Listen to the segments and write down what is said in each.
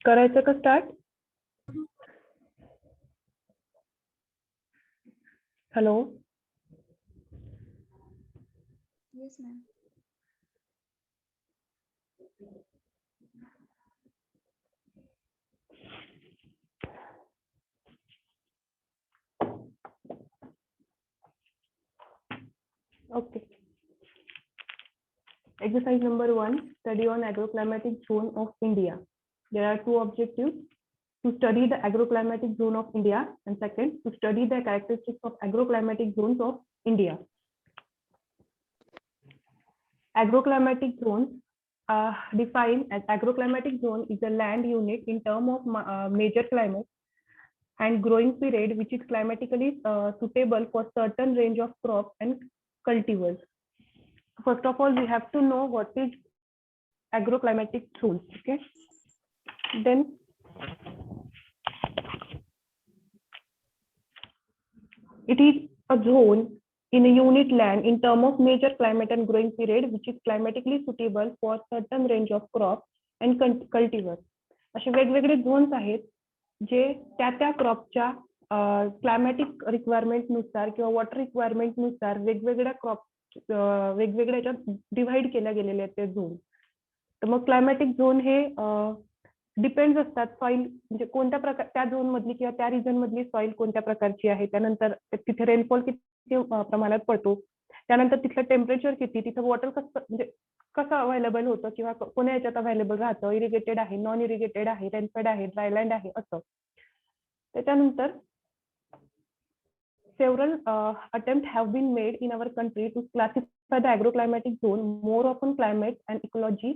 करायचं का start? Hello. Yes, ma'am. Okay. Exercise number 1, study on agroclimatic zone of India. There are two objectives: to study the agroclimatic zone of India, and second, to study the characteristics of agroclimatic zones of India. Agroclimatic zones defined as agroclimatic zone is a land unit in terms of major climate and growing period which is climatically suitable for certain range of crops and cultivars. First of all, we have to know what is agroclimatic zones. Okay, then it is a zone in a unit land in terms of major climate and growing period which is climatically suitable for certain range of crops and cultivars. असे वेगवेगळे zones आहेत जे त्या क्रॉपच्या climatic requirement नुसार किंवा water requirement नुसार वेगवेगळ्या crop वेगवेगळ्या डिव्हाइड केल्या गेलेले आहेत ते झोन. तर मग क्लायमॅटिक झोन हे डिपेंड्स असतात सॉइल म्हणजे कोणत्या प्रकार त्या झोन मधली किंवा त्या रिजन मधली सॉइल कोणत्या प्रकारची आहे, त्यानंतर तिथे रेनफॉल किती प्रमाणात पडतो, त्यानंतर तिथलं टेम्परेचर किती, तिथं वॉटर कसं म्हणजे कसं अवेलेबल होतं किंवा कोण्या याच्यात अवेलेबल राहतं, इरिगेटेड आहे, नॉन इरिगेटेड आहे, रेनफेड आहे, ड्रायलँड आहे असं. त्याच्यानंतर several attempts have been made in our country to classify the agroclimatic zone more often climate and ecology.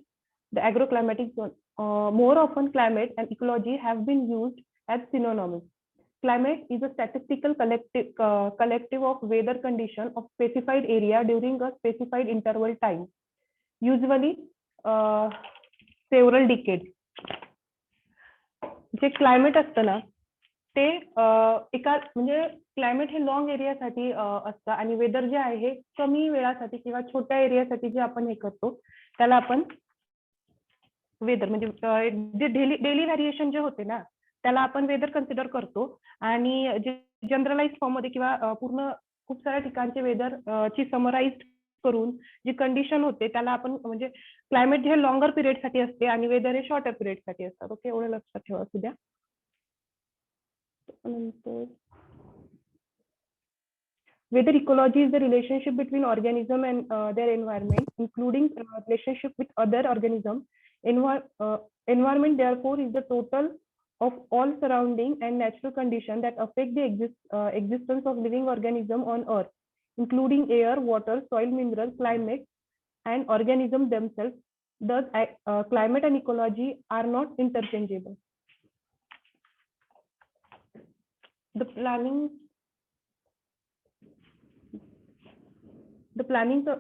The agroclimatic zone more often climate and ecology have been used as synonyms. Climate is a statistical collective of weather condition of specified area during a specified interval time, usually several decades. जे climate असतं ना ते एका म्हणजे climate हे long एरियासाठी असतं आणि weather जे आहे हे कमी वेळासाठी किंवा छोट्या एरियासाठी जे आपण हे करतो त्याला आपण वेदर म्हणजे जे डेली व्हेरिएशन जे होते ना त्याला आपण वेदर कन्सिडर करतो. आणि जे जनरलाइज फॉर्म मध्ये किंवा पूर्ण खूप साऱ्या ठिकाणचे वेदर ची समराइज करून जी कंडिशन होते त्याला आपण म्हणजे क्लायमेट हे लॉंगर पिरियड साठी असते आणि वेदर हे शॉर्टर पिरियड साठी असतात. ओके, एवढं लक्षात ठेवा असू द्या. Weather ecology is the relationship between organism and their environment, including relationship with other organisms. Environment, therefore, is the total of all surrounding and natural conditions that affect the existence of living organism on Earth, including air, water, soil, minerals, climate, and organisms themselves. Thus, climate and ecology are not interchangeable. The Planning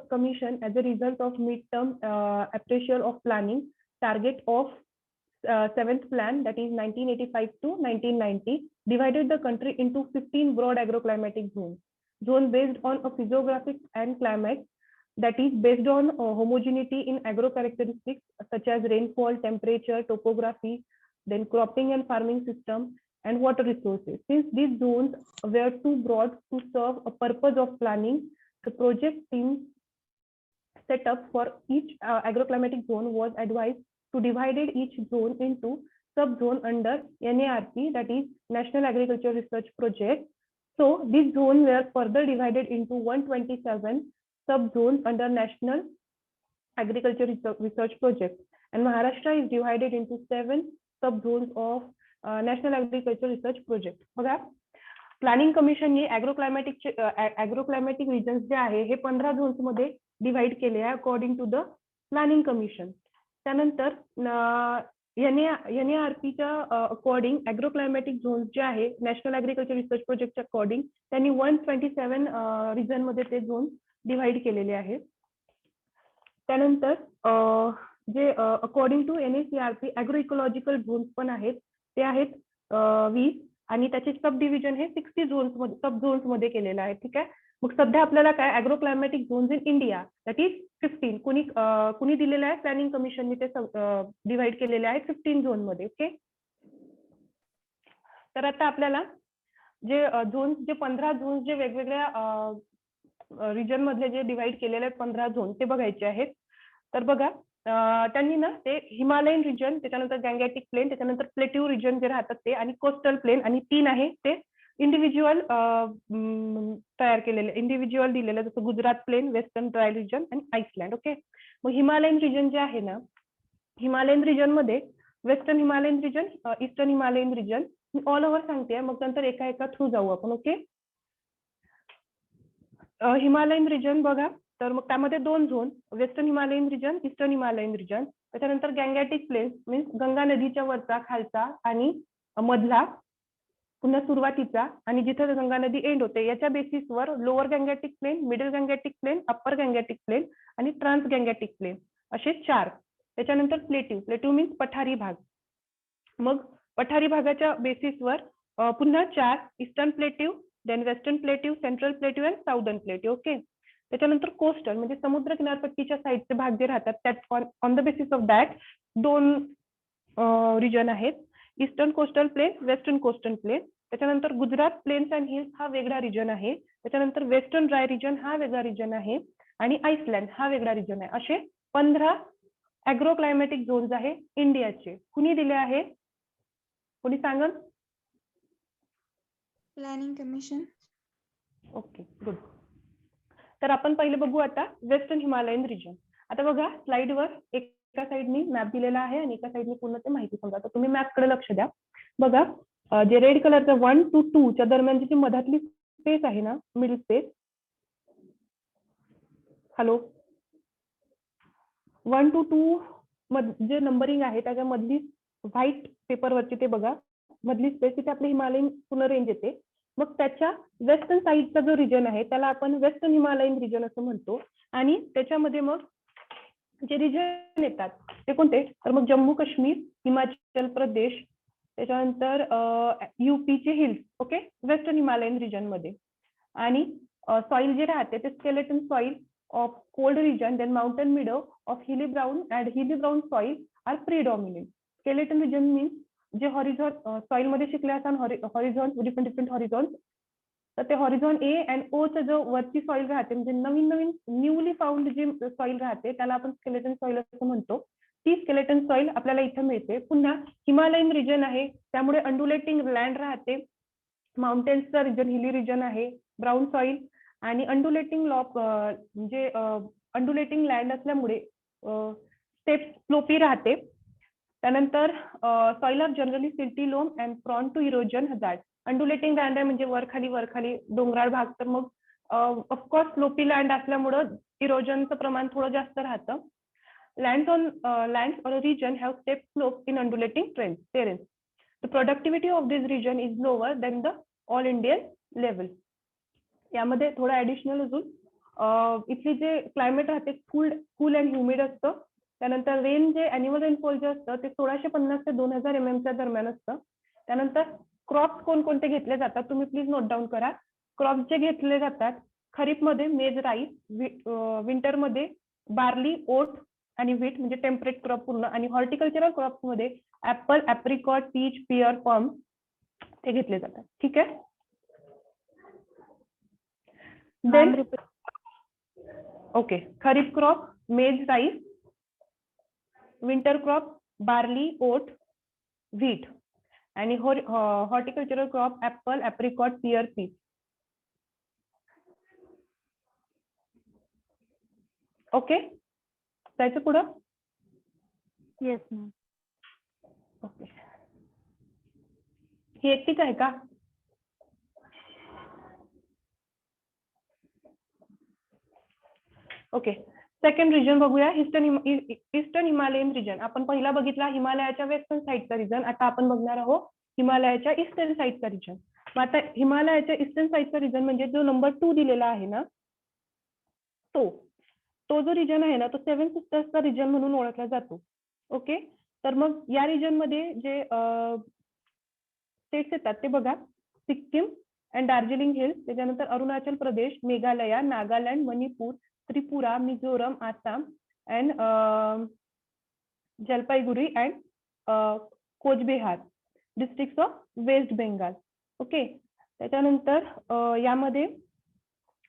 Commission, as a result of midterm appraisal of planning target of 7th plan, that is 1985 to 1990, divided the country into 15 broad agroclimatic zones. Zone based on a physiographic and climate, that is based on homogeneity in agro characteristics such as rainfall, temperature, topography, then cropping and farming system, and water resources. Since these zones were too broad to serve a purpose of planning, the project team set up for each agroclimatic zone was advised to divide each zone into sub-zone under NARP, that is National Agriculture Research Project, So these zones were further divided into 127 sub-zones under National Agriculture Research Project, and Maharashtra is divided into 7 sub-zones of National Agriculture Research Project. बघा, planning कमिशनने agroclimatic regions जे आहे हे 15 zones मध्ये divide केले आहे according to the planning commission. त्यानंतर NARPच्या अकॉर्डिंग ॲग्रोक्लायमॅटिक झोन्स जे आहे नॅशनल ॲग्रिकल्चर रिसर्च प्रोजेक्टच्या अकॉर्डिंग त्यांनी 127 रिजन मध्ये ते झोन डिवाइड केलेले आहेत. त्यानंतर जे according to NACRP agro ecological zones पण आहेत, ते आहेत 20 आणि त्याचे सब डिव्हिजन हे 60 झोन्स मध्ये सब झोन्स मध्ये केलेलं आहे. ठीक आहे. मग सध्या आपल्याला काय agroclimatic zones in India that is 15 कुणी दिलेलं आहे, प्लॅनिंग कमिशनने ते डिवाइड केलेले आहेत 15 झोन मध्ये. ओके. तर आता आपल्याला जे झोन्स जे 15 झोन्स जे वेगवेगळ्या रिजन मधले जे डिवाइड केलेले आहेत 15 झोन ते बघायचे आहेत. तर बघा, त्यांनी ना ते हिमालयन रिजन, त्याच्यानंतर गँगॅटिक प्लेन, त्याच्यानंतर प्लेट्यू रिजन जे राहतात ते, आणि कोस्टल प्लेन, आणि 3 आहे ते इंडिव्हिज्युअल तयार केलेले, इंडिव्हिज्युअल दिलेलं, जसं Gujarat plain, western dry region आणि आइसलँड. ओके. मग हिमालयन रिजन जे आहे ना, हिमालयन रिजन मध्ये western Himalayan region, eastern Himalayan region, मी ऑल ओव्हर सांगते, मग नंतर एका एका थ्रू जाऊ आपण. ओके. हिमालयन रिजन बघा, तर मग त्यामध्ये 2 zone, western Himalayan region, eastern Himalayan region. त्याच्यानंतर गँगॅटिक प्लेन्स मीन्स गंगा नदीच्या वरचा, खालचा आणि मधला, पुन्हा सुरुवातीचा आणि जिथे गंगा नदी एंड होते याच्या बेसिसवर lower Gangetic plain, middle Gangetic plain, upper Gangetic plain आणि ट्रान्स गँगॅटिक प्लेन असे 4. त्याच्यानंतर प्लेट्यू मीन्स पठारी भाग. मग पठारी भागाच्या बेसिसवर पुन्हा 4, eastern plateau, then western plateau, central plateau and southern plateau. Okay. त्याच्यानंतर कोस्टल म्हणजे समुद्र किनारपट्टीच्या साईडचे भाग जे राहतात त्यात on the basis of that 2 region आहेत, eastern coastal plain, western coastal plain. त्याच्यानंतर गुजरात प्लेन्स अँड हिल्स हा वेगळा रिजन आहे. त्याच्यानंतर वेस्टर्न ड्राय रिजन हा वेगळा रिजन आहे आणि आइसलँड हा वेगळा रिजन आहे. असे 15 ॲग्रोक्लायमॅटिक झोन्स आहे इंडियाचे. कुणी दिले आहे, कोणी सांगल? Planning commission. Okay, good. तर आपण पहिले बघू आता वेस्टर्न हिमालयन रिजन. आता बघा स्लाइडवर एका साईडनी मॅप दिलेला आहे आणि एका साईडनी पूर्ण ते माहिती सांगा. तर तुम्ही मॅपकडे लक्ष द्या. बघा, जे रेड कलरचा 1 to 2 च्या दरम्यानची जी मधातली स्पेस आहे ना, मिडल स्पेस, हॅलो, 1 to 2 जे नंबरिंग आहे त्याच्या मधली व्हाईट पेपरवरची ते बघा, मधली स्पेस, तिथे आपली हिमालयन पूर्ण रेंज येते. मग त्याच्या वेस्टर्न साईडचा जो रिजन आहे त्याला आपण वेस्टर्न हिमालयन रिजन असं म्हणतो. आणि त्याच्यामध्ये मग जे रिजन येतात ते कोणते, तर मग जम्मू काश्मीर, हिमाचल प्रदेश, त्याच्यानंतर UPचे hills. Okay, western Himalayan region मध्ये. आणि सॉइल जे राहते ते skeleton soil of cold region, then mountain meadow of hilly brown and hilly brown soil are predominant. Skeleton region means जे हॉरिझॉन सॉइल मध्ये शिकले असाल, हॉरिझॉन, डिफरंट हॉरिझॉन, तर ते हॉरिझॉन A अँड O चं जो वरची सॉइल राहते म्हणजे नवीन न्यूली फाउंड जी सॉइल राहते त्याला आपण स्केलेटन सॉइल असं म्हणतो. ती स्केलेटन सॉइल आपल्याला इथं मिळते. पुन्हा हिमालयन रिजन आहे त्यामुळे अंडुलेटिंग लँड राहते, माउंटेन्सचा रिजन हिली रिजन आहे, ब्राऊन सॉइल आणि अंडुलेटिंग म्हणजे अंडुलेटिंग लँड असल्यामुळे स्टेप्स स्लोपी राहते. त्यानंतर soil of generally silty loam and prone to erosion hazard. Undulating land आहे म्हणजे वर खाली डोंगराळ भाग, तर मग ऑफकोर्स स्लोपी लँड असल्यामुळं इरोजनचं प्रमाण थोडं जास्त राहतं. Lands on region have steep slopes in undulating terrain. The productivity of this region is lower than the all Indian level. यामध्ये थोडं ऍडिशनल अजून इथली जे क्लायमेट राहते कूल अँड ह्युमिड असतं. त्यानंतर रेन जे अॅन्युअल रेनफॉल जे असतं ते 1650 ते 2000 mm च्या दरम्यान असतं. त्यानंतर क्रॉप्स कोणकोणते घेतले जातात तुम्ही प्लीज नोट डाऊन करा. क्रॉप्स जे घेतले जातात खरीपमध्ये मेज राईस, विंटरमध्ये बार्ली, ओट आणि व्हीट म्हणजे टेम्परेट क्रॉप पूर्ण, आणि हॉर्टिकल्चरल क्रॉप्स मध्ये apple, apricot, peach, pear, pome ते घेतले जातात. ठीक आहे. Then okay, kharif crop maize rice, winter crop barley, oat, wheat आणि horticultural crop apple, apricot, pear, peach. Okay, जायचं पुढं. Yes ma'am. ओके, ही एकटीच आहे का? ओके, सेकंड रिजन बघूया. Eastern Himalayan region. आपण पहिला बघितला हिमालयाच्या वेस्टर्न साईडचा रिजन, आता आपण बघणार आहोत हिमालयाच्या ईस्टर्न साईडचा रिजन. मग आता हिमालयाच्या ईस्टर्न साईडचा रिजन म्हणजे जो नंबर 2 दिलेला आहे ना, तो जो रिजन आहे ना, तो 7 सिस्टर्सचा रिजन म्हणून ओळखला जातो. ओके, तर मग या रिजन मध्ये जे स्टेट्स येतात ते बघा, सिक्कीम अँड दार्जिलिंग हिल्स, त्याच्यानंतर Arunachal Pradesh, Meghalaya, Nagaland, Manipur, Tripura, Mizoram, Assam and Jalpaiguri and Cooch Behar, district of waste Bengal. Okay, त्याच्यानंतर यामध्ये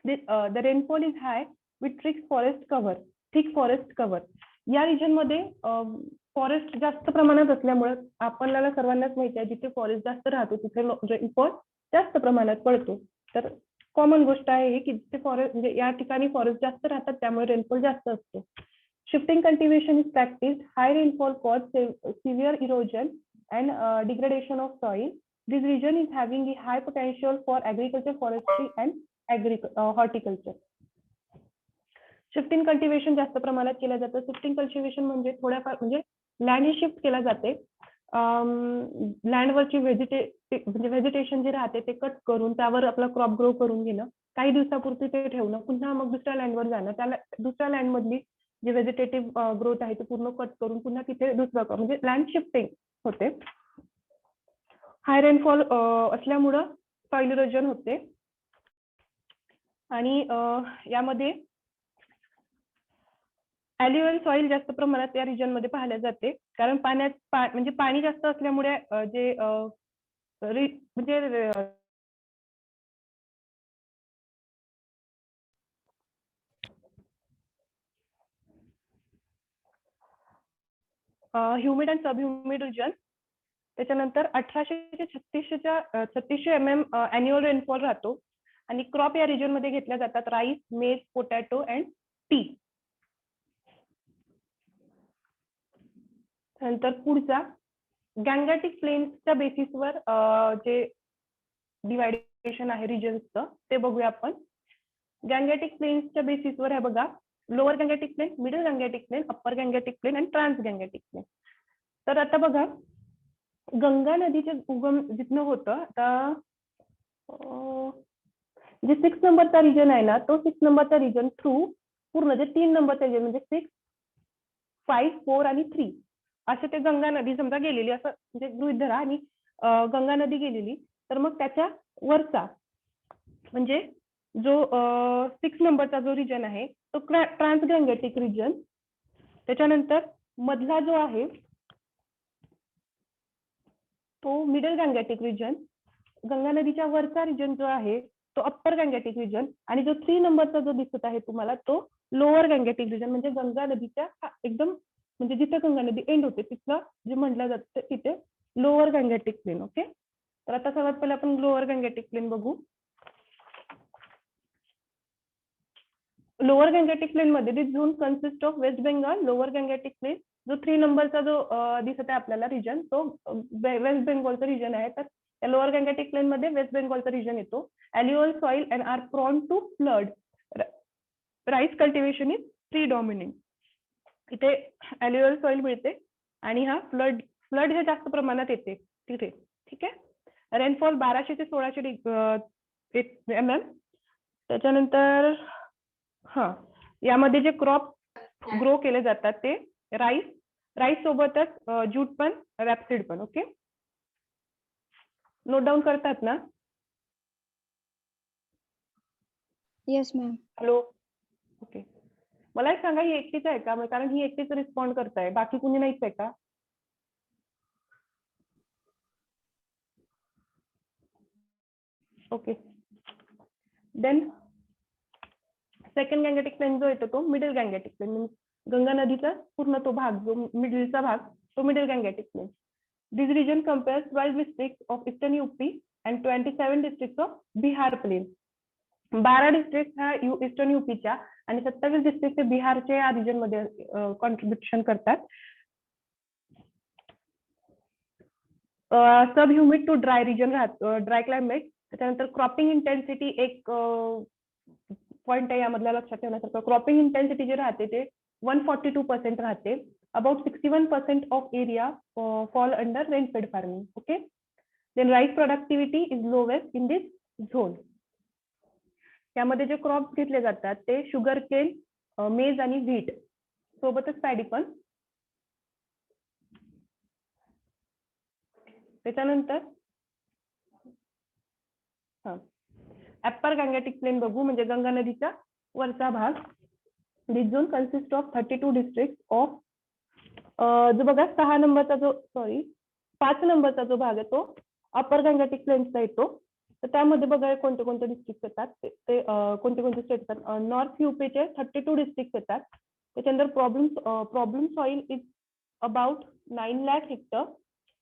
the rainfall is high with thick forest cover. या रिजन मध्ये फॉरेस्ट जास्त प्रमाणात असल्यामुळे आपल्याला सर्वांनाच माहिती आहे, जिथे फॉरेस्ट जास्त राहतो तिथे रेनफॉल जास्त प्रमाणात पडतो. तर कॉमन गोष्ट आहे की जिथे फॉरेस्ट म्हणजे या ठिकाणी फॉरेस्ट जास्त राहतात त्यामुळे रेनफॉल जास्त असतो. Shifting cultivation is practice. High rainfall cause severe erosion and degradation of soil. This region is having a high potential for agriculture, forestry and horticulture. Shifting cultivation जास्त प्रमाणात केलं जातं. शिफ्टिंग कल्टिवेशन म्हणजे थोड्याफार म्हणजे लँड ही shift केला जाते. लँडवरची vegetation जे राहते ते कट करून त्यावर आपला क्रॉप ग्रो करून घेणं, काही दिवसापुरती ते ठेवणं, पुन्हा मग दुसऱ्या लँडवर जाणं, त्याला दुसऱ्या लँड मधली जे व्हेजिटेटिव्ह ग्रोथ आहे ते पूर्ण कट करून पुन्हा तिथे दुसरं क्रॉप म्हणजे लँड शिफ्टिंग होते. हाय रेनफॉल असल्यामुळं सॉइल इरोजन होते आणि यामध्ये ॲल्युअल सॉइल जास्त प्रमाणात या रिजन मध्ये पाहायला जाते, कारण म्हणजे पाणी जास्त असल्यामुळे जे म्हणजे humid and sub humid region. त्याच्यानंतर 1800 ते 3600 mm अॅन्युअल रेनफॉल राहतो आणि क्रॉप या रिजन मध्ये घेतल्या जातात राईस, मेज, पोटॅटो अँड टी. नंतर पुढचा गँगॅटिक प्लेन्सच्या बेसिसवर जे डिवायडेशन आहे रिजन्सचं ते बघूया आपण. गँगॅटिक प्लेन्सच्या बेसिसवर आहे बघा, lower Gangetic plain, middle Gangetic plain, upper Gangetic plain आणि ट्रान्स गँगॅटिक प्लेन. तर आता बघा, गंगा नदीचे उगम जिथनं होतं, आता जे 6 नंबरचा रिजन आहे ना, तो 6 नंबरचा रिजन थ्रू पूर्ण जे 3 नंबरचा रिजन म्हणजे 6, 5, 4 आणि 3 असे ते गंगा नदी समजा गेलेली असं म्हणजे गृहीत धरा आणि गंगा नदी गेलेली, तर मग त्याच्या वरचा म्हणजे जो 6 नंबरचा जो रिजन आहे तो ट्रान्स गँगॅटिक रिजन. त्याच्यानंतर मधला जो आहे तो मिडल गँगॅटिक रिजन. गंगा नदीच्या वरचा रिजन जो आहे तो अप्पर गँगॅटिक रिजन आणि जो 3 नंबरचा जो दिसत आहे तुम्हाला तो लोअर गँगॅटिक रिजन, म्हणजे गंगा नदीच्या एकदम म्हणजे जिथे गंगा नदी एंड होते तिथलं जे म्हटलं जातं तिथे लोअर गँगॅटिक प्लेन. ओके, तर आता सर्वात पहिले आपण लोअर गँगॅटिक प्लेन बघू. लोअर गँगॅटिक प्लेन मध्ये this zone consist of waste Bengal, lower Gangetic plain. जो 3 नंबरचा जो दिसत आहे आपल्याला रिजन तो वेस्ट बेंगॉलचा रिजन आहे, तर त्या लोअर गँगॅटिक प्लेन मध्ये वेस्ट बेंगॉलचा रिजन येतो. Alluvial soil and are prone to flood. Rice cultivation is predominating. इथे ॲल्युअल सॉइल मिळते आणि हा फ्लड हे जास्त प्रमाणात येते तिथे. ठीक आहे, रेनफॉल 1200 ते 1600 mm. त्याच्यानंतर यामध्ये जे क्रॉप ग्रो केले जातात ते राईस सोबतच ज्यूट पण, रॅपसीड पण. ओके, नोट डाऊन करतात ना? Yes ma'am. Hello, okay. मला एक सांगा, ही एकटीच आहे का? कारण ही एकटीच रिस्पॉन्ड करताय, बाकी कुणी नाहीच आहे का? ओके, देन सेकंड गँगॅटिक प्लेन जो येतो तो मिडल गँगॅटिक प्लेन. गंगा नदीचा पूर्ण तो भाग जो मिडलचा भाग तो middle Gangetic plain. This region compares 12 district of eastern UP and 27 district of Bihar plain. 12 district ह्या ईस्टर्न यूपीच्या आणि 27 डिस्ट्रिक्ट ते बिहारच्या या रिजन मध्ये कॉन्ट्रीब्युशन करतात. Sub humid to dry region dry climate. त्याच्यानंतर क्रॉपिंग इंटेन्सिटी एक पॉईंट आहे यामधला लक्षात ठेवण्यासारखं. क्रॉपिंग इंटेन्सिटी जे राहते ते 142% राहते. About 61% of area fall under rainfed farming. Okay. Then rice productivity is lowest in this zone. त्यामध्ये जे क्रॉप घेतले जातात ते शुगर केन, मेज आणि व्हीट सोबतच पॅडी पण. त्याच्यानंतर अप्पर गंगॅटिक प्लेन बघू, म्हणजे गंगा नदीचा वरचा भाग. This zone consist of 32 district of जो बघा 6 नंबरचा जो 5 नंबरचा जो भाग आहे तो अप्पर गंगॅटिक प्लेनचा येतो. तर त्यामध्ये बघा कोणते कोणते डिस्ट्रिक्ट येतात ते कोणते कोणते स्टेट येतात. नॉर्थ यूपीचे 32 डिस्ट्रिक्ट येतात. त्याच्यानंतर problem soil is about 9 lakh hectare.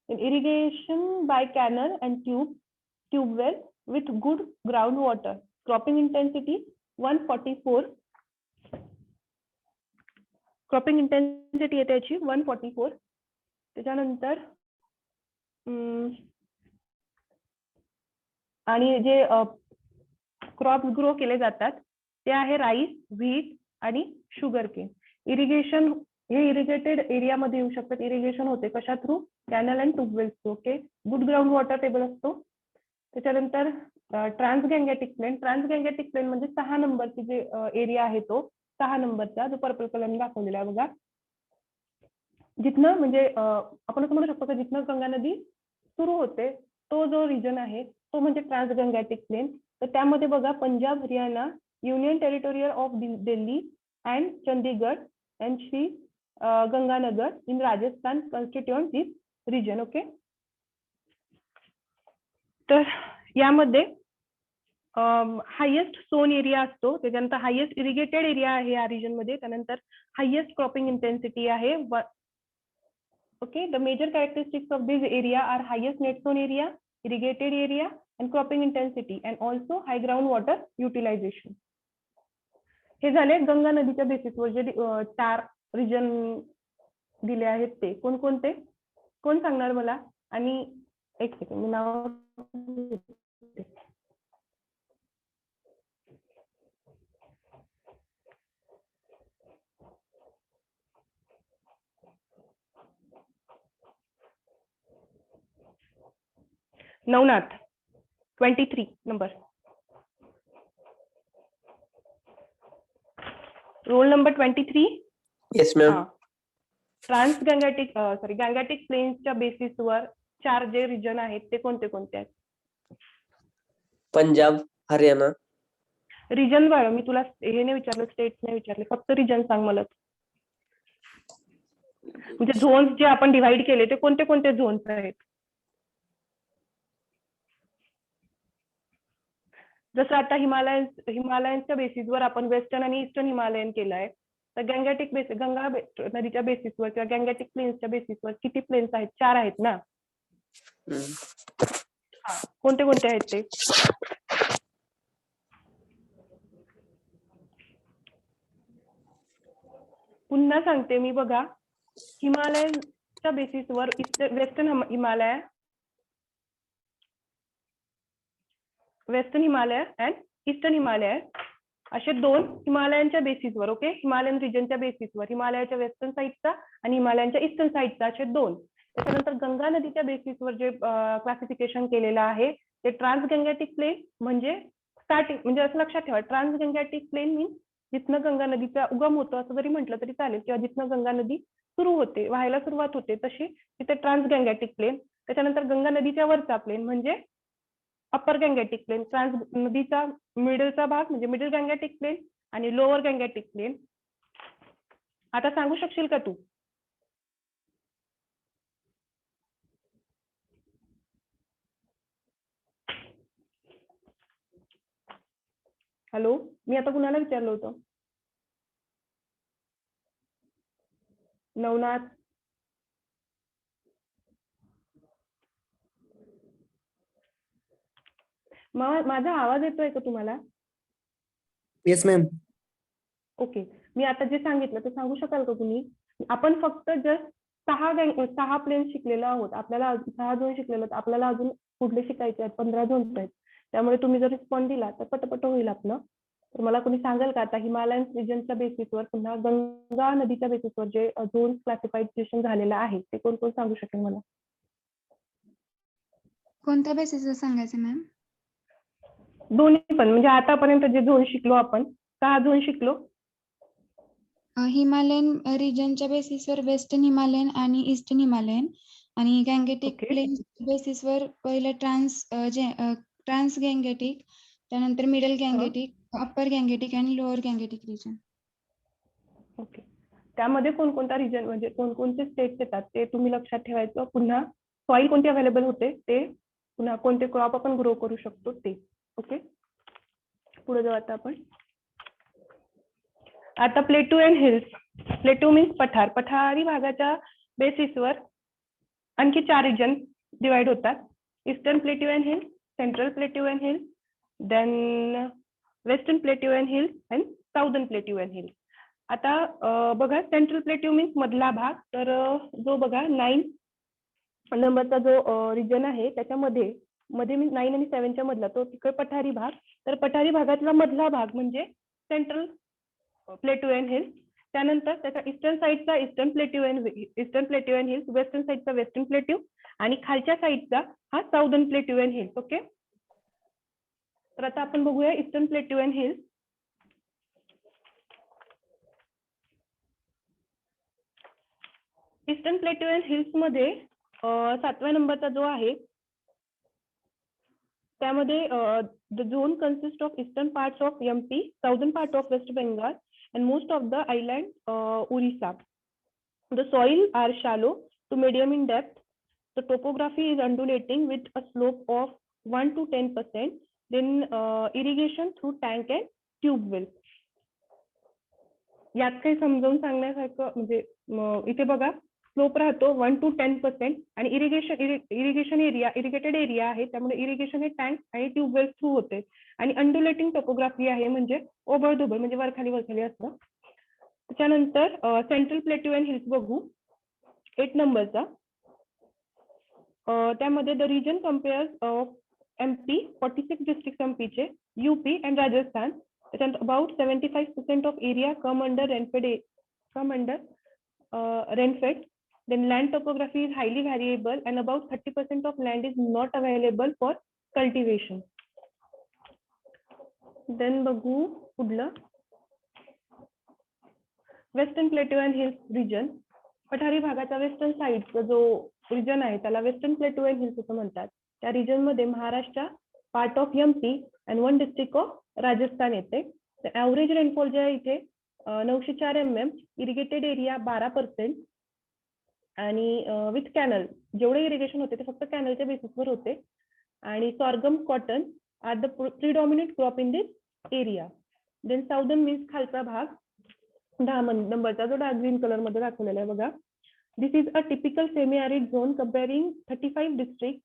Irrigation by canal and tube well with good groundwater. Cropping intensity 144. Cropping intensity आहे त्याची 144. त्याच्यानंतर आणि जे क्रॉप ग्रो केले जातात ते आहे राईस, व्हीट आणि शुगर केन. इरिगेशन हे इरिगेटेड एरियामध्ये येऊ शकतात. इरिगेशन होते कशा through? Canal and tube wells. Okay. Good ground water table असतो. त्याच्यानंतर ट्रान्सगँगॅटिक प्लेन. ट्रान्सगँगॅटिक प्लेन म्हणजे 6 नंबरची जे एरिया आहे तो 6 नंबरचा जो पर्पल कलरने दाखवलेला आहे बघा. जिथनं म्हणजे आपण असं म्हणू शकतो की जिथनं गंगा नदी सुरू होते तो जो रिजन आहे तो म्हणजे ट्रान्सगँगॅटिक प्लेन. तर त्यामध्ये बघा Punjab, Haryana, union territorial of Delhi and Chandigarh and Shri Ganganagar in Rajasthan constitute this region. Okay. तर यामध्ये हायेस्ट सोन एरिया असतो. त्याच्यानंतर हायेस्ट इरिगेटेड एरिया आहे या रिजन मध्ये. त्यानंतर हायेस्ट क्रॉपिंग इंटेन्सिटी आहे. Okay. The major characteristics of this area are highest net sown area, irrigated area and cropping intensity and also high ground water utilization. हे झाले गंगा नदीच्या बेसिसवर जे 4 रिजन दिले आहेत ते कोणकोणते कोण सांगणार मला? आणि एक सेकंड मी नाव Navnath 23 number. Roll number 23. Yes ma'am. Trans Gangetic Gangetic प्लेन्सच्या बेसिसवर 4 जे रिजन आहेत ते कोणते कोणते आहेत? पंजाब, हरियाणा. रिजन बघ, मी तुला हे नाही विचारलं, स्टेट नाही विचारले, फक्त रिजन सांग मला. म्हणजे झोन्स जे आपण डिवाइड केले ते कोणते कोणते झोन्स आहेत? जसं आता हिमालयनच्या बेसिसवर आपण वेस्टर्न आणि ईस्टर्न हिमालयन केलंय. तर गंगा नदीच्या बेसिसवर किंवा गँगॅटिक प्लेन्सच्या बेसिसवर किती प्लेन्स आहेत? 4 आहेत ना. कोणते कोणते आहेत ते? पुन्हा सांगते मी बघा. हिमालयनच्या बेसिसवर western Himalaya and eastern Himalaya असे 2 हिमालयनच्या बेसिसवर. ओके. हिमालयन रिजनच्या बेसिसवर हिमालयाच्या वेस्टर्न साईडचा आणि हिमालयाच्या ईस्टर्न साईडचा असे 2. त्याच्यानंतर गंगा नदीच्या बेसिसवर जे क्लासिफिकेशन केलेलं आहे ते ट्रान्सगँगॅटिक प्लेन म्हणजे स्टार्टिंग, म्हणजे असं लक्षात ठेवा, ट्रान्सगँगॅटिक प्लेन मीन्स जिथनं गंगा नदीचा उगम होतो असं जरी म्हटलं तरी चालेल, किंवा जिथनं गंगा नदी सुरू होते, व्हायला सुरुवात होते तशी तिथे ट्रान्सगँगॅटिक प्लेन. त्याच्यानंतर गंगा नदीच्या वरचा प्लेन म्हणजे अप्पर गँगॅटिक प्लेन. ट्रान्स नदीचा मिडलचा भाग म्हणजे मिडल गँगॅटिक प्लेन आणि लोअर गँगॅटिक प्लेन. आता सांगू शकशील का तू? हॅलो, मी आता कुणाला विचारलं होतं? नवनाथ. माझा आवाज येतोय का तुम्हाला? Yes ma'am. ओके, मी आता जे सांगितलं ते सांगू शकाल का तुम्ही? आपण फक्त जस्ट 6 प्लेन शिकलेलो आहोत, आपल्याला 6 झोन शिकलेलो आहोत, आपल्याला अजून पुढले शिकायचे आहेत, 15 झोन आहेत. त्यामुळे तुम्ही जर रिस्पॉन्स दिला तर पटपट होईल आपलं. तर मला कोणी सांगाल का आता हिमालयन रिजनच्या बेसिसवर पुन्हा गंगा नदीच्या बेसिसवर जे झोन क्लासिफिकेशन झालेलं आहे ते कोण कोण सांगू शकेल मला? कोणत्या बेसिसवर सांगायचं मॅम? दोन्ही पण, म्हणजे आतापर्यंत जे झोन शिकलो आपण, 6 झोन शिकलो. हिमालयन रिजनच्या बेसिसवर वेस्टर्न हिमालयन आणि ईस्टर्न हिमालयन, आणि गँगेटिक Okay. प्लेन बेसिसवर पहिलं ट्रान्स गँगेटिक, त्यानंतर मिडल गँगेटिक, अप्पर गँगेटिक आणि लोअर गँगेटिक रिजन. ओके, त्यामध्ये कोणकोणता रिजन म्हणजे कोणकोणते स्टेट्स येतात ते तुम्ही लक्षात ठेवायचं. पुन्हा सॉइल कोणते अवेलेबल होते ते, पुन्हा कोणते क्रॉप आपण ग्रो करू शकतो ते. ओके, पुढे जाऊ आता आपण. आता plateau and hills. Plateau means पठार. पठारी भागाच्या बेसिसवर आणखी 4 रिजन डिवाइड होतात. Eastern plateau and hills, central plateau and hills, then western plateau and hills and southern plateau and hills. आता बघा, सेंट्रल प्लेट्यू मीन्स मधला भाग. तर जो बघा 9 नंबरचा जो रिजन आहे त्याच्यामध्ये मीन्स 9 आणि 7च्या मधला तो तिकडे पठारी भाग. तर पठारी भागातला मधला भाग म्हणजे सेंट्रल प्लेट्यू अँड हिल्स. त्यानंतर त्याच्या ईस्टर्न साईडचा eastern plateau and hills, western साईडचा वेस्टर्न प्लेट्यू आणि खालच्या साईडचा हा southern plateau and hills. Okay, तर आता आपण बघूया eastern plateau and hills. Eastern plateau and hills मध्ये 7व्या नंबरचा जो आहे त्यामध्ये the zone consist of eastern parts of MP, southern part of waste Bengal and most of the island Orissa. The soil are shallow to medium in depth. The topography is undulating with a slope of 1 to 10%. Then irrigation through tank and tube wells. यात काही समजावून सांगण्यासारखं म्हणजे इथे बघा slope राहतो 1 to 10% आणि irrigation area, irrigated area आहे, त्यामुळे इरिगेशन हे टँक आणि ट्यूब वेल्स थ्रू होते. आणि अंडुलेटिंग टोपोग्राफी आहे, म्हणजे ओबडधोबड म्हणजे वरखाली असतं. त्याच्यानंतर सेंट्रल प्लेट्यू अँड हिल्स बघू 8 नंबरचा. त्यामध्ये the region compares of MP 46 district MPचे, UP अँड राजस्थान. त्याच्यानंतर about 75% of area come under rainfed. Then land topography is highly variable and about 30% of land is not available for cultivation. Then बघू पुढलं western plateau and hills region. पठारी भागाचा western साईडचा जो region आहे त्याला western plateau and hills असं म्हणतात. त्या रिजन मध्ये Maharashtra, part of MP and 1 district of Rajasthan येते. ऍव्हरेज रेनफॉल जे आहे इथे 904 mm, इरिगेटेड एरिया 12%. आणि विथ कॅनल जेवढे इरिगेशन होते ते फक्त कॅनलच्या बेसिसवर होते. आणि sorghum, cotton are the predominant crop in this area. Then southern means खालचा भाग 10 नंबरचा जो डार्क ग्रीन कलर मध्ये दाखवलेला आहे बघा. This is a typical semi arid zone comparing 35 district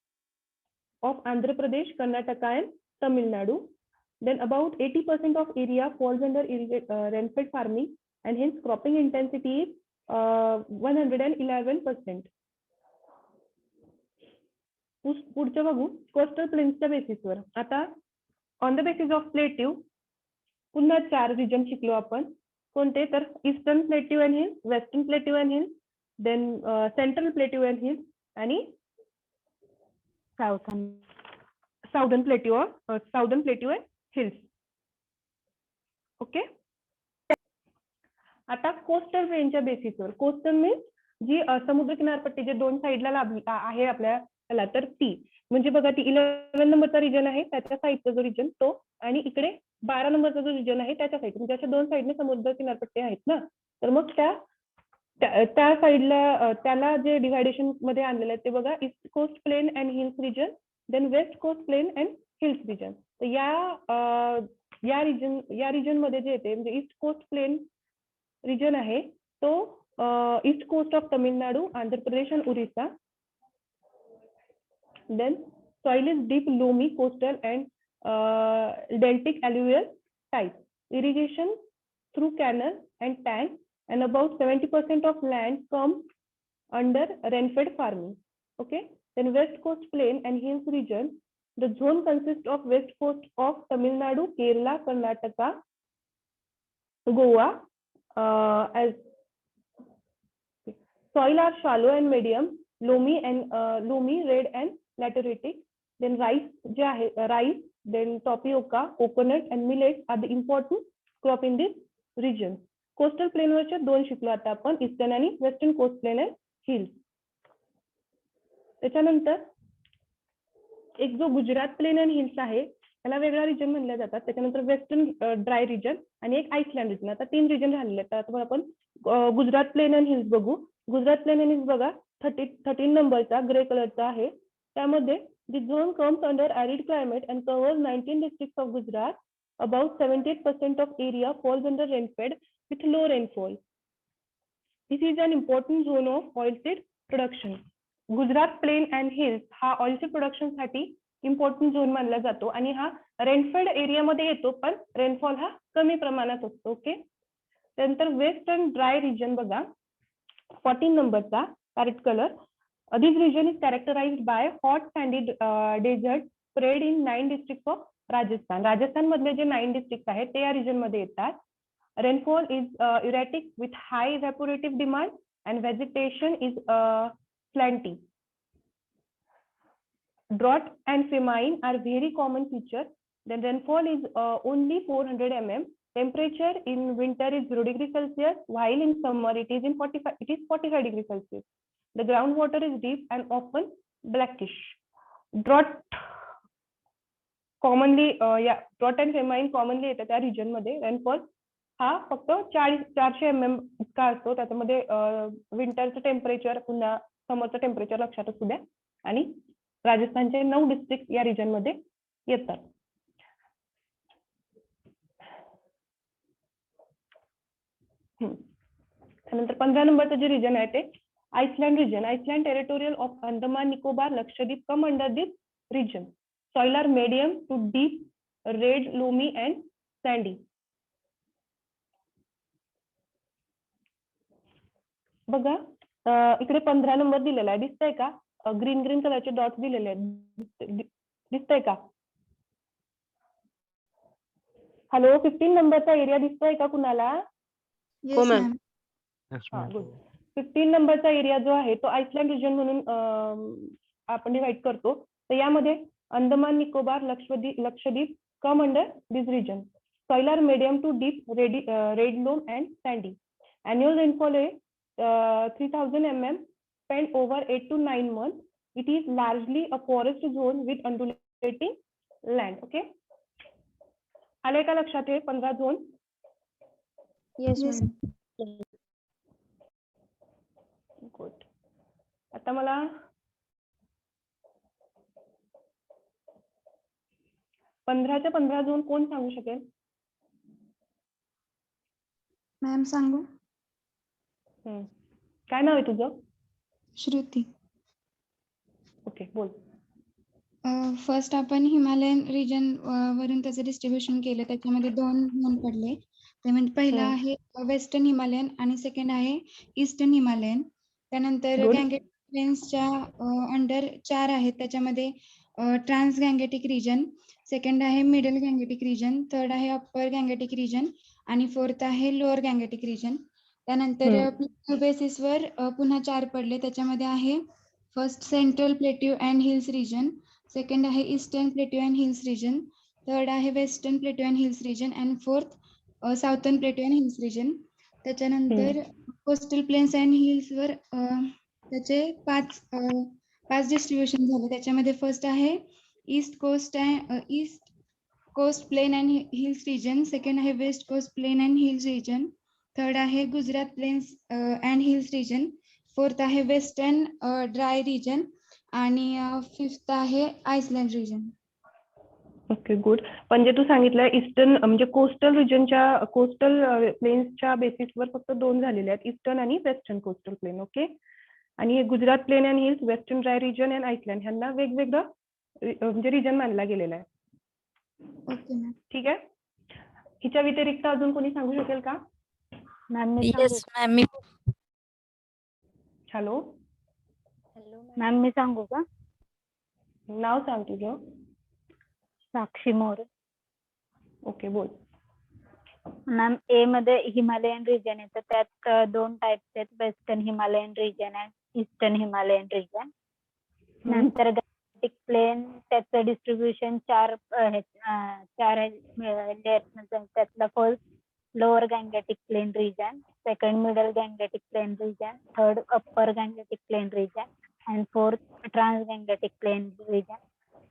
of Andhra Pradesh, Karnataka and Tamil Nadu. Then about 80% of area falls under rainfed farming and hence cropping intensity is 111%. पुढचं बघू कोस्टल प्लेन्सच्या बेसिसवर. आता on the basis of plateau पुन्हा 4 रिजन शिकलो आपण. कोणते तर eastern plateau and hills, western plateau and hills, then central plateau and hills आणि southern plateau and hills. Okay, आता कोस्टल रेंजच्या बेसिसवर. कोस्टल मीन्स जी समुद्र किनारपट्टी जे 2 साईडला आहे आपल्या त्याला, तर ती म्हणजे बघा ती 11 नंबरचा रिजन आहे त्याच्या साईडचा जो रिजन तो, आणि इकडे 12 नंबरचा जो रिजन आहे त्याच्या साईड, म्हणजे अशा 2 साईडने समुद्र किनारपट्टी आहेत ना. तर मग त्या साईडला त्याला जे डिव्हायडेशन मध्ये आणलेलं आहे ते बघा east coast plain and hills region, then west coast plain and hills region. तर या रिजन मध्ये जे येते म्हणजे ईस्ट कोस्ट प्लेन रिजन आहे तो east coast of Tamil Nadu, Andhra Pradesh आणि Orissa. Then soil is deep loamy coastal and deltaic alluvial type. Irrigation through canal and tank, and about 70% of land comes under rainfed farming. Okay, then West Coast Plain and Hills region. The zone consists of west coast of Tamil Nadu, Kerala, Karnataka, Goa. As soil are shallow and medium, loamy, red and lateritic. Then rice, then tapioca, coconut and millet are the important crop in this region. Coastal plain वरच्या दोन शिकलो आता आपण, eastern आणि western coast plain and hills. त्याच्यानंतर एक जो Gujarat plain and hills आहे त्याला वेगळा रिजन म्हणले जातात. त्याच्यानंतर वेस्टर्न ड्राय रिजन आणि एक आइसलँड रिजन. आता 3 रिजन राहिलेले आहेत. आता आपण गुजरात प्लेन अँड हिल्स बघू. गुजरात प्लेन अँड हिल्स बघा 13 नंबरचा ग्रे कलरचा आहे. त्यामध्ये the zone comes under arid climate and covers 19 districts of Gujarat. About 78% of area falls under rainfed with low rainfall. This is an important zone of oilseed production. Gujarat Plain and Hills हा oilseed production साठी important zone मानला जातो आणि हा rainfed area मध्ये येतो, पण rainfall हा कमी प्रमाणात असतो. ओके, त्यानंतर वेस्टर्न ड्राय रिजन बघा 14 नंबरचा parrot colour. This region is characterized by hot sandy desert spread in 9 districts of Rajasthan. Rajasthan मधले जे 9 districts आहेत ते या region मध्ये येतात. Rainfall is erratic with high evaporative demand and vegetation is slanty. Drought and famine are very common features. Then rainfall is only 400 mm. Temperature in winter is 0 degrees Celsius, while in summer it is 45 degrees Celsius. The groundwater is deep and often blackish. Drought drought and famine commonly येतात त्या region मध्ये. Rainfall हा फक्त 400 mm इतका असतो. त्याच्यामध्ये विंटरचं temperature पुन्हा समरचं temperature लक्षात असू द्या. आणि राजस्थानचे 9 डिस्ट्रिक्ट या रिजन मध्ये येतात. त्यानंतर 15 नंबरचं जे रिजन आहे ते island region. Island territorial of Andaman Nicobar Lakshadweep come under this region. Soil are medium to deep, red, loamy and sandy. बघा इकडे 15 नंबर दिलेला आहे, दिसतंय का? ग्रीन कलरचे डॉट्स दिलेले आहेत, दिसतंय का? हॅलो, 15 नंबरचा एरिया दिसतोय का कुणाला? Yes, ma'am. हा, गुड. 15 नंबरचा एरिया जो आहे तो आइसलँड रिजन म्हणून आपण डिवाइड करतो. तर यामध्ये Andaman Nicobar Lakshadweep come under this region. Soil are medium to deep, red, loam and sandy. Annual rainfall is 3000 mm spent over 8 to 9 months. It is largely a forest zone with undulating land. Okay, आले का लक्षात हे 15 zone? Yes, Yes. ma'am. Good. आता मला पंधराच्या 15 zone कोण सांगू शकेल? मॅम सांगू? काय नाव आहे तुझं? श्रुती. ओके, बोल. फर्स्ट आपण हिमालयन रिजन वरून त्याचं डिस्ट्रीब्युशन केलं. त्याच्यामध्ये 2 झोन पडले. ते म्हणजे पहिला आहे वेस्टर्न हिमालयन आणि सेकंड आहे ईस्टर्न हिमालयन. त्यानंतर Good. गँगेटिक प्लेन्सच्या अंडर 4 आहेत. त्याच्यामध्ये ट्रान्स गँगेटिक रिजन, सेकंड आहे मिडल गँगेटिक रिजन, थर्ड आहे अप्पर गँगेटिक रिजन आणि फोर्थ आहे लोअर गँगेटिक रिजन. त्यानंतर प्लेट्यू बेसिसवर पुन्हा 4 पडले. त्याच्यामध्ये आहे first central plateau and hills region, second आहे eastern plateau and hills region, third आहे western plateau and hills region and fourth southern plateau and hills region. त्याच्यानंतर कोस्टल प्लेन्स अँड हिल्सवर त्याचे 5 डिस्ट्रीब्युशन झाले. त्याच्यामध्ये फर्स्ट आहे east coast plain and hills region, second आहे west coast plain and hills region, third आहे Gujarat plains and hills region, fourth आहे western dry region आणि फिफ्थ आहे आइसलँड रिजन. Okay, good. म्हणजे तू सांगितलं ईस्टर्न म्हणजे कोस्टल रिजनच्या कोस्टल प्लेन्सच्या बेसिसवर फक्त 2 झालेले आहेत, ईस्टर्न आणि वेस्टर्न कोस्टल प्लेन. ओके, आणि Gujarat plain and hills, western dry region and island ह्यांना वेगवेगळं म्हणजे रिजन मानला गेलेला आहे. Okay ma'am. ठीक आहे. हिच्या व्यतिरिक्त अजून कोणी सांगू शकेल का? मॅम मी येस मॅम मी हॅलो, मॅम मी सांगू का? नाव सांग तुझं. साक्षी मोरे. ओके, बोल. मॅम ए मध्ये हिमालयन रिजन येतं, त्यात 2 टाइप्स आहेत, वेस्टर्न हिमालयन रिजन आणि ईस्टर्न हिमालयन रिजन. नंतर गॅलेक्टिक प्लेन, त्याचं डिस्ट्रीब्युशन 4 layers, त्यातला first lower Gangetic plain region, second middle Gangetic plain region, third upper Gangetic plain region and fourth trans Gangetic plain region.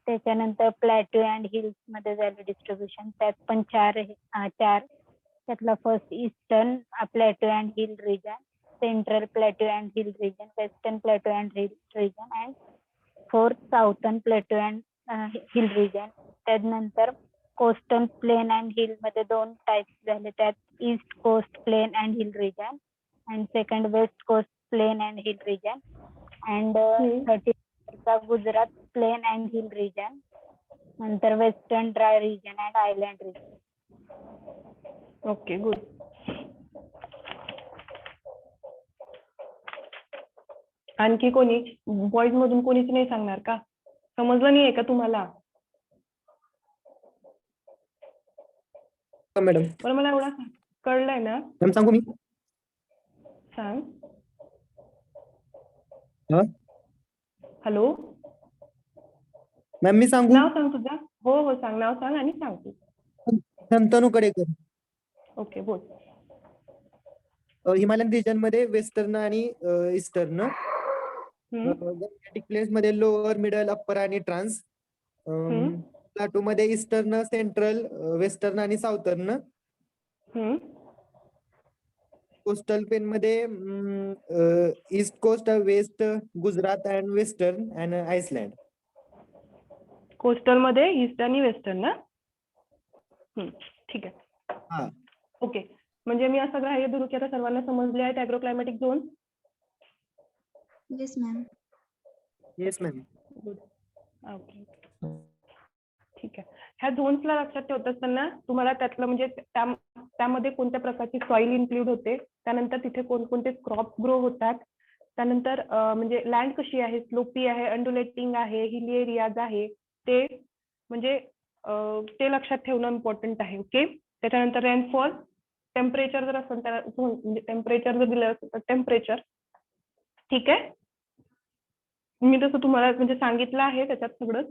त्याच्यानंतर plateau and hills मध्ये झालं distribution, त्यात पण 4 त्यातला first eastern plateau and hill region, central plateau and hill region, western plateau and hill region and fourth southern plateau and hill region. त्यानंतर coastal plain and hill मध्ये 2 types झाले, त्यात east coast plain and hill region and second west coast plain and hill region and 30 Gujarat plain and hill region. नंतर western dry region and island region. Okay, good. आणखी कोणी boys मधून कोणीच नाही सांगणार का? समजलं नाहीये का तुम्हाला? मॅडम. पण मला एवढा कळलंय ना. मॅम सांगू मी? सांग. हा? हॅलो, मॅम मी सांगू? नाव सांग तुझं. हो हो, सांग, नाव सांग आणि सांग तू. शंतनू कडेकर. ओके, बोल. हिमालयन रिजन मध्ये वेस्टर्न आणि ईस्टर्न. गॅलेक्टिक प्लेन्स मध्ये लोअर, मिडल, अप्पर आणि ट्रान्स. प्लाटू मध्ये ईस्टर्न, सेंट्रल, वेस्टर्न आणि साऊथर्न. कोस्टल प्लेन मध्ये east coast, west, Gujarat and western and island. Coastal मध्ये ईस्ट आणि वेस्टर्न ना. ठीक आहे. हा. ओके, म्हणजे मी असं ग्राह्य धरू की आता सर्वांना समजले आहेत agroclimatic zone. Yes ma'am. Yes ma'am. Good. Okay, ठीक आहे. ह्या झोन्सला लक्षात ठेवत असताना तुम्हाला त्यातलं म्हणजे त्यामध्ये कोणत्या प्रकारची सॉइल इन्क्लूड होते, त्यानंतर तिथे कोणकोणते क्रॉप ग्रो होतात, त्यानंतर म्हणजे लँड कशी आहे, स्लोपी आहे, अंडुलेटिंग आहे, हिली एरियाज आहे, ते म्हणजे ते लक्षात ठेवणं इम्पॉर्टंट आहे. ओके. त्याच्यानंतर रेनफॉल, टेम्परेचर जर असेल तर म्हणजे टेम्परेचर जर दिलं असेल तर टेम्परेचर. ठीक आहे. मी तसं तुम्हाला म्हणजे सांगितलं आहे त्याच्यात सगळं,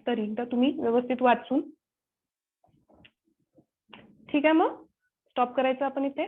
तरी एकदा तुम्ही व्यवस्थित वाचून. ठीक आहे, मग स्टॉप करायचं आपण इथे.